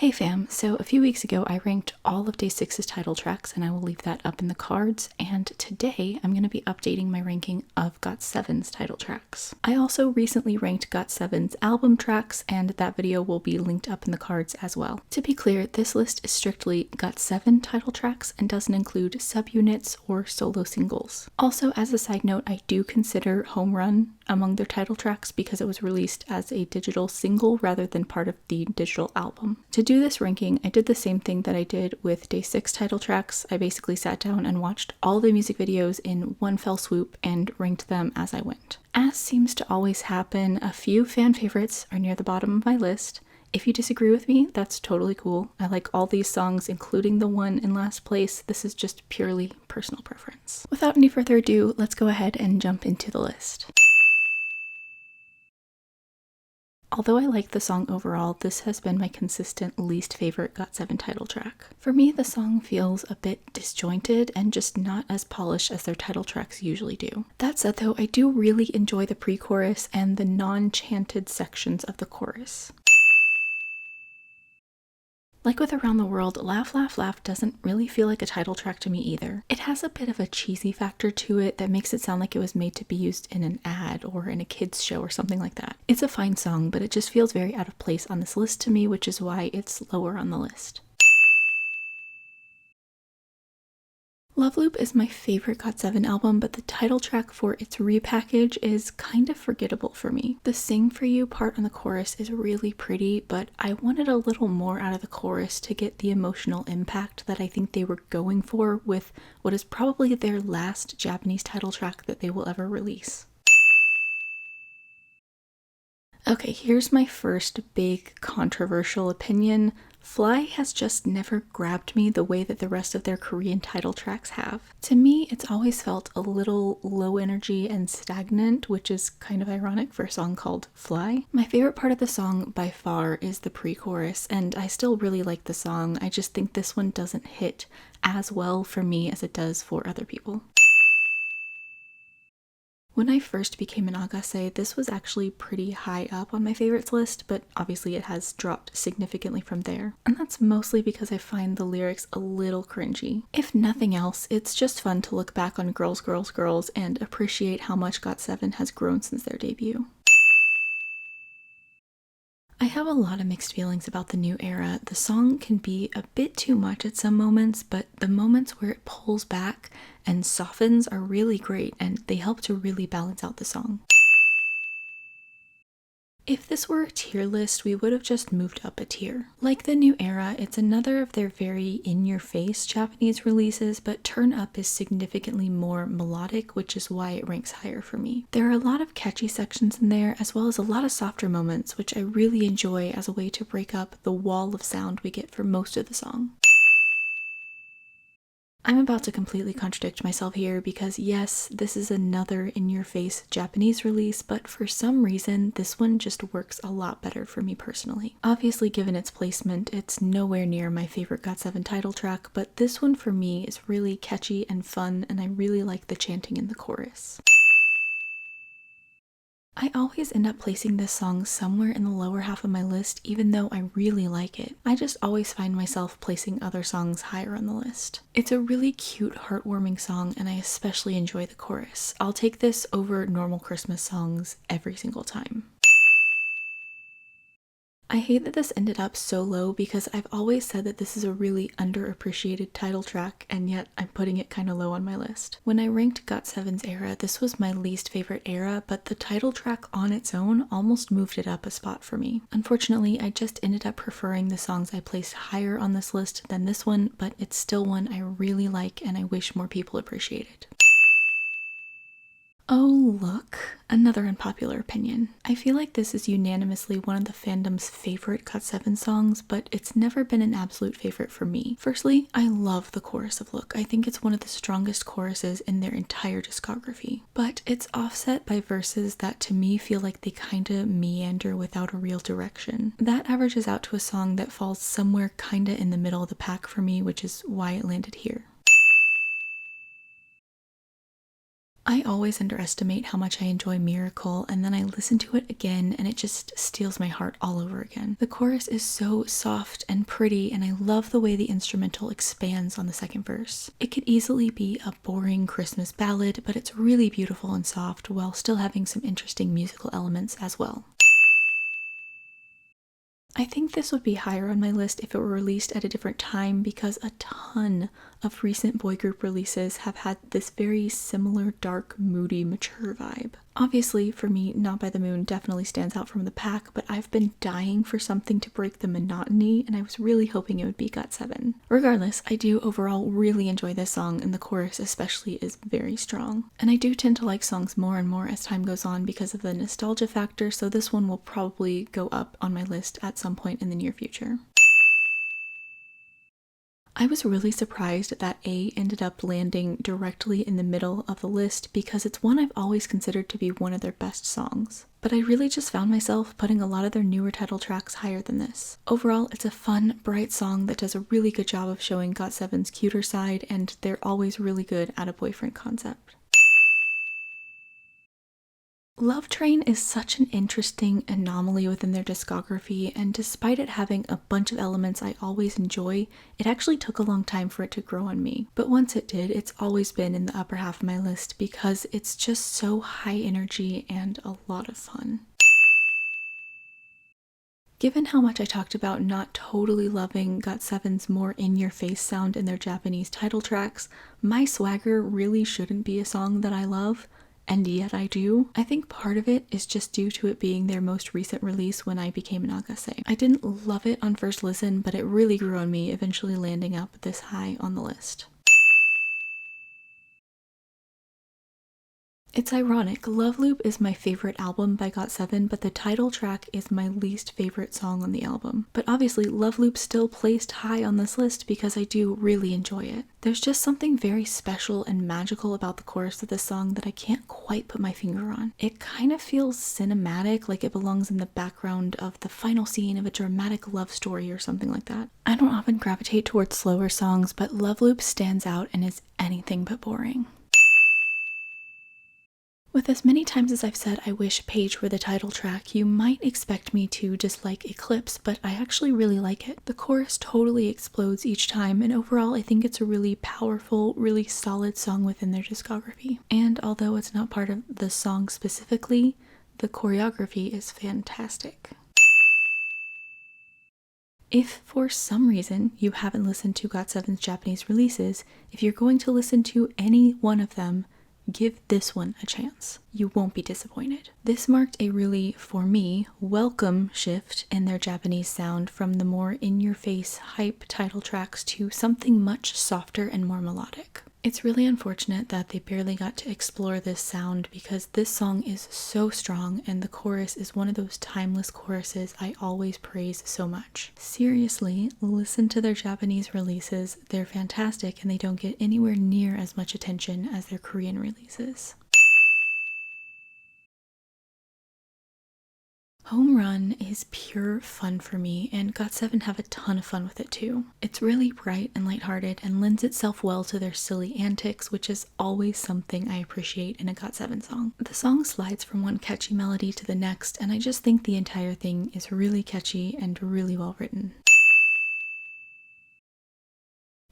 Hey fam, so a few weeks ago I ranked all of Day 6's title tracks and I will leave that up in the cards, and today I'm going to be updating my ranking of Got7's title tracks. I also recently ranked Got7's album tracks and that video will be linked up in the cards as well. To be clear, this list is strictly Got7 title tracks and doesn't include subunits or solo singles. Also, as a side note, I do consider Home Run among their title tracks because it was released as a digital single rather than part of the digital album. To do this ranking, I did the same thing that I did with Day 6 title tracks. I basically sat down and watched all the music videos in one fell swoop and ranked them as I went. As seems to always happen, a few fan favorites are near the bottom of my list. If you disagree with me, that's totally cool. I like all these songs, including the one in last place. This is just purely personal preference. Without any further ado, let's go ahead and jump into the list. Although I like the song overall, this has been my consistent least favorite Got7 title track. For me, the song feels a bit disjointed and just not as polished as their title tracks usually do. That said though, I do really enjoy the pre-chorus and the non-chanted sections of the chorus. Like with Around the World, Laugh Laugh Laugh doesn't really feel like a title track to me either. It has a bit of a cheesy factor to it that makes it sound like it was made to be used in an ad or in a kids show or something like that. It's a fine song, but it just feels very out of place on this list to me, which is why it's lower on the list. Love Loop is my favorite Got7 album, but the title track for its repackage is kind of forgettable for me. The Sing For You part on the chorus is really pretty, but I wanted a little more out of the chorus to get the emotional impact that I think they were going for with what is probably their last Japanese title track that they will ever release. Okay, here's my first big controversial opinion. Fly has just never grabbed me the way that the rest of their Korean title tracks have. To me, it's always felt a little low energy and stagnant, which is kind of ironic for a song called Fly. My favorite part of the song by far is the pre-chorus, and I still really like the song. I just think this one doesn't hit as well for me as it does for other people. When I first became an Agase, this was actually pretty high up on my favorites list, but obviously it has dropped significantly from there. And that's mostly because I find the lyrics a little cringy. If nothing else, it's just fun to look back on Girls, Girls, Girls and appreciate how much Got7 has grown since their debut. I have a lot of mixed feelings about the new era. The song can be a bit too much at some moments, but the moments where it pulls back and softens are really great and they help to really balance out the song. If this were a tier list, we would have just moved up a tier. Like the new era, it's another of their very in-your-face Japanese releases, but Turn Up is significantly more melodic, which is why it ranks higher for me. There are a lot of catchy sections in there, as well as a lot of softer moments, which I really enjoy as a way to break up the wall of sound we get for most of the song. I'm about to completely contradict myself here because yes, this is another in-your-face Japanese release, but for some reason this one just works a lot better for me personally. Obviously, given its placement, it's nowhere near my favorite Got7 title track, but this one for me is really catchy and fun, and I really like the chanting in the chorus. I always end up placing this song somewhere in the lower half of my list, even though I really like it. I just always find myself placing other songs higher on the list. It's a really cute, heartwarming song, and I especially enjoy the chorus. I'll take this over normal Christmas songs every single time. I hate that this ended up so low because I've always said that this is a really underappreciated title track, and yet I'm putting it kind of low on my list. When I ranked Got7's era, this was my least favorite era, but the title track on its own almost moved it up a spot for me. Unfortunately, I just ended up preferring the songs I placed higher on this list than this one, but it's still one I really like and I wish more people appreciated. Oh look, another unpopular opinion. I feel like this is unanimously one of the fandom's favorite Got7 songs, but it's never been an absolute favorite for me. Firstly, I love the chorus of Look. I think it's one of the strongest choruses in their entire discography. But it's offset by verses that to me feel like they kinda meander without a real direction. That averages out to a song that falls somewhere kinda in the middle of the pack for me, which is why it landed here. I always underestimate how much I enjoy Miracle, and then I listen to it again and it just steals my heart all over again. The chorus is so soft and pretty, and I love the way the instrumental expands on the second verse. It could easily be a boring Christmas ballad, but it's really beautiful and soft while still having some interesting musical elements as well. I think this would be higher on my list if it were released at a different time, because a ton of recent boy group releases have had this very similar dark, moody, mature vibe. Obviously, for me, Not by the Moon definitely stands out from the pack, but I've been dying for something to break the monotony, and I was really hoping it would be Got7. Regardless, I do overall really enjoy this song, and the chorus especially is very strong. And I do tend to like songs more and more as time goes on because of the nostalgia factor, so this one will probably go up on my list at some point in the near future. I was really surprised that A ended up landing directly in the middle of the list because it's one I've always considered to be one of their best songs. But I really just found myself putting a lot of their newer title tracks higher than this. Overall, it's a fun, bright song that does a really good job of showing Got7's cuter side, and they're always really good at a boyfriend concept. Love Train is such an interesting anomaly within their discography, and despite it having a bunch of elements I always enjoy, it actually took a long time for it to grow on me. But once it did, it's always been in the upper half of my list because it's just so high energy and a lot of fun. Given how much I talked about not totally loving Got7's more in-your-face sound in their Japanese title tracks, My Swagger really shouldn't be a song that I love. And yet I do. I think part of it is just due to it being their most recent release when I became an Agase. I didn't love it on first listen, but it really grew on me, eventually landing up this high on the list. It's ironic, Love Loop is my favorite album by Got7, but the title track is my least favorite song on the album. But obviously, Love Loop still placed high on this list because I do really enjoy it. There's just something very special and magical about the chorus of this song that I can't quite put my finger on. It kind of feels cinematic, like it belongs in the background of the final scene of a dramatic love story or something like that. I don't often gravitate towards slower songs, but Love Loop stands out and is anything but boring. With as many times as I've said I wish Page were the title track, you might expect me to dislike Eclipse, but I actually really like it. The chorus totally explodes each time, and overall I think it's a really powerful, really solid song within their discography. And although it's not part of the song specifically, the choreography is fantastic. If for some reason you haven't listened to Got7's Japanese releases, if you're going to listen to any one of them, give this one a chance. You won't be disappointed. This marked a really, for me, welcome shift in their Japanese sound from the more in-your-face hype title tracks to something much softer and more melodic. It's really unfortunate that they barely got to explore this sound because this song is so strong and the chorus is one of those timeless choruses I always praise so much. Seriously, listen to their Japanese releases. They're fantastic and they don't get anywhere near as much attention as their Korean releases. Home Run is pure fun for me, and Got7 have a ton of fun with it too. It's really bright and lighthearted and lends itself well to their silly antics, which is always something I appreciate in a Got7 song. The song slides from one catchy melody to the next, and I just think the entire thing is really catchy and really well written.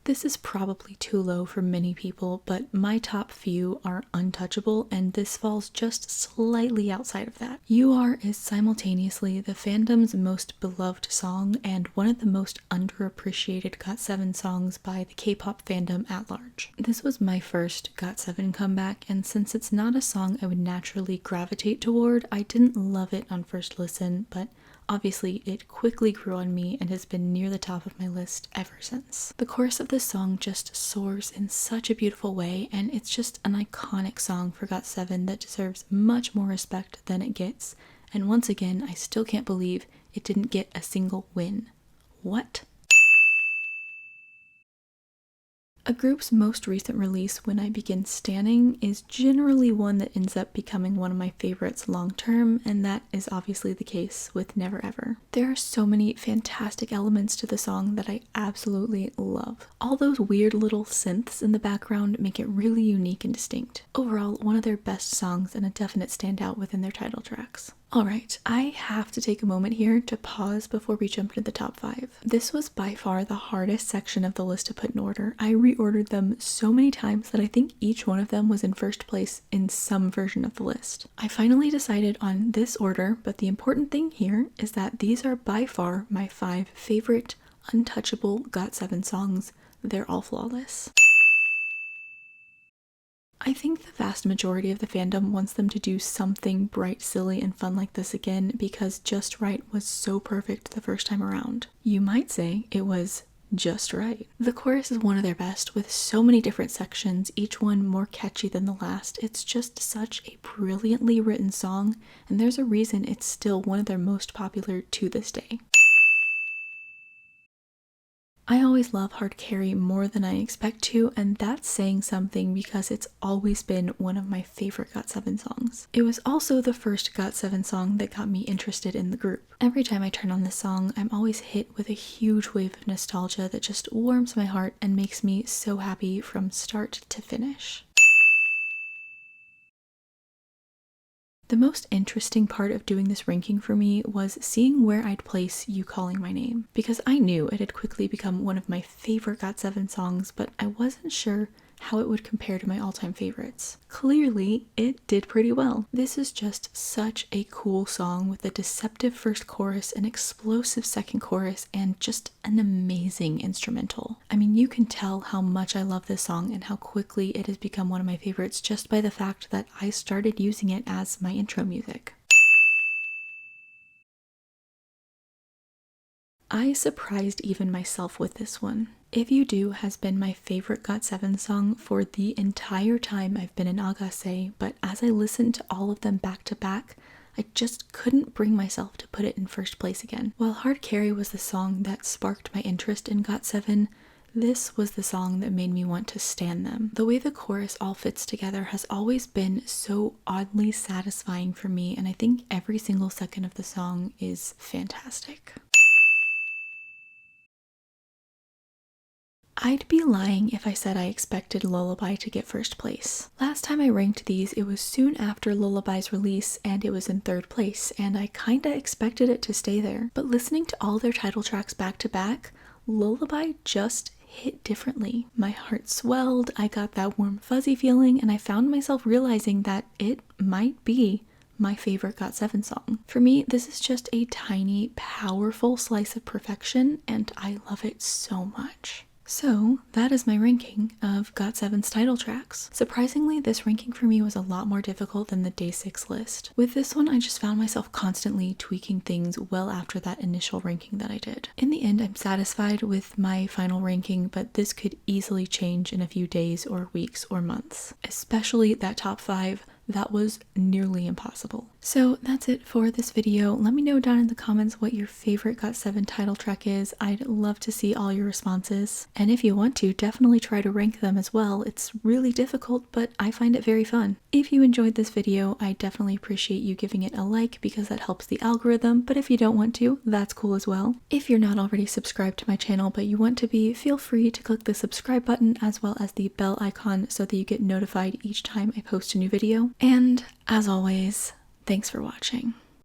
This is probably too low for many people, but my top few are untouchable, and this falls just slightly outside of that. You Are is simultaneously the fandom's most beloved song and one of the most underappreciated Got7 songs by the K-pop fandom at large. This was my first Got7 comeback, and since it's not a song I would naturally gravitate toward, I didn't love it on first listen, but obviously, it quickly grew on me and has been near the top of my list ever since. The chorus of this song just soars in such a beautiful way, and it's just an iconic song for Got7 that deserves much more respect than it gets. And once again, I still can't believe it didn't get a single win. What? A group's most recent release, When I Begin Standing, is generally one that ends up becoming one of my favorites long term, and that is obviously the case with Never Ever. There are so many fantastic elements to the song that I absolutely love. All those weird little synths in the background make it really unique and distinct. Overall, one of their best songs and a definite standout within their title tracks. Alright, I have to take a moment here to pause before we jump into the top 5. This was by far the hardest section of the list to put in order. I reordered them so many times that I think each one of them was in first place in some version of the list. I finally decided on this order, but the important thing here is that these are by far my 5 favorite untouchable Got7 songs. They're all flawless. I think the vast majority of the fandom wants them to do something bright, silly, and fun like this again because Just Right was so perfect the first time around. You might say it was just right. The chorus is one of their best, with so many different sections, each one more catchy than the last. It's just such a brilliantly written song, and there's a reason it's still one of their most popular to this day. I always love Hard Carry more than I expect to, and that's saying something because it's always been one of my favorite Got7 songs. It was also the first Got7 song that got me interested in the group. Every time I turn on this song, I'm always hit with a huge wave of nostalgia that just warms my heart and makes me so happy from start to finish. The most interesting part of doing this ranking for me was seeing where I'd place You Calling My Name, because I knew it had quickly become one of my favorite Got7 songs, but I wasn't sure how it would compare to my all-time favorites. Clearly, it did pretty well. This is just such a cool song with a deceptive first chorus, an explosive second chorus, and just an amazing instrumental. I mean, you can tell how much I love this song and how quickly it has become one of my favorites just by the fact that I started using it as my intro music. I surprised even myself with this one. If You Do has been my favorite Got7 song for the entire time I've been in Agase, but as I listened to all of them back to back, I just couldn't bring myself to put it in first place again. While Hard Carry was the song that sparked my interest in Got7, this was the song that made me want to stan them. The way the chorus all fits together has always been so oddly satisfying for me, and I think every single second of the song is fantastic. I'd be lying if I said I expected Lullaby to get first place. Last time I ranked these, it was soon after Lullaby's release and it was in third place, and I kinda expected it to stay there. But listening to all their title tracks back to back, Lullaby just hit differently. My heart swelled, I got that warm fuzzy feeling, and I found myself realizing that it might be my favorite Got7 song. For me, this is just a tiny, powerful slice of perfection, and I love it so much. So that is my ranking of Got7's title tracks. Surprisingly, this ranking for me was a lot more difficult than the Day 6 list. With this one, I just found myself constantly tweaking things well after that initial ranking that I did. In the end, I'm satisfied with my final ranking, but this could easily change in a few days or weeks or months. Especially that top 5. That was nearly impossible. So that's it for this video. Let me know down in the comments what your favorite Got7 title track is. I'd love to see all your responses. And if you want to, definitely try to rank them as well. It's really difficult, but I find it very fun. If you enjoyed this video, I definitely appreciate you giving it a like because that helps the algorithm, but if you don't want to, that's cool as well. If you're not already subscribed to my channel but you want to be, feel free to click the subscribe button as well as the bell icon so that you get notified each time I post a new video. And as always, thanks for watching.